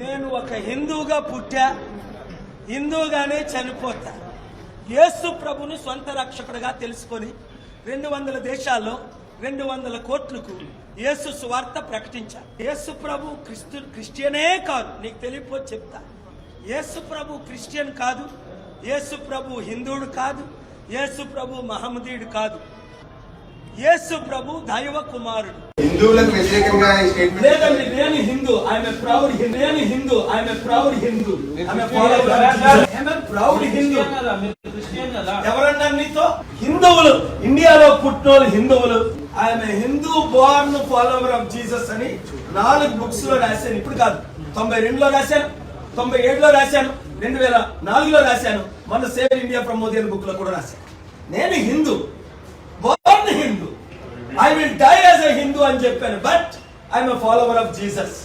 నేను ఒక హిందువుగా పుట్టా, హిందువుగానే చనిపోతా. యేసు ప్రభుని సొంత రక్షకుడిగా తెలుసుకొని 200 దేశాల్లో 200 కోట్లకు యేసు సువార్త ప్రకటించారు. యేసు ప్రభు క్రిస్టియనే కాదు, నీకు తెలియకపోతే చెప్తా. యేసు ప్రభు క్రిస్టియన్ కాదు, యేసు ప్రభు హిందువుడు కాదు, యేసు ప్రభు మహమ్మదీయుడు కాదు. యేసు ప్రభు దైవ కుమారుడు. హిందువులకు వ్యతిరేకంగా లేదండి, నేను Hindu. I'm a proud Hindu. నేను Hindu. I'm a proud Hindu. Proud Hindu. ఎవరన్నారు నీతో? హిందువులు, ఇండియాలో పుట్టినోళ్ళు హిందువులు. I'm a Hindu born follower of Jesus అని 4 బుక్స్ లో రాశాను. ఇప్పుడు కాదు, 92లో రాశాను, 97లో రాశాను, 2004లో రాశాను, మన save India from Modi book లో కూడా రాశాను. నేను Hindu, Born Hindu. I will die as a Hindu అని చెప్పాను, but I'm a follower of Jesus.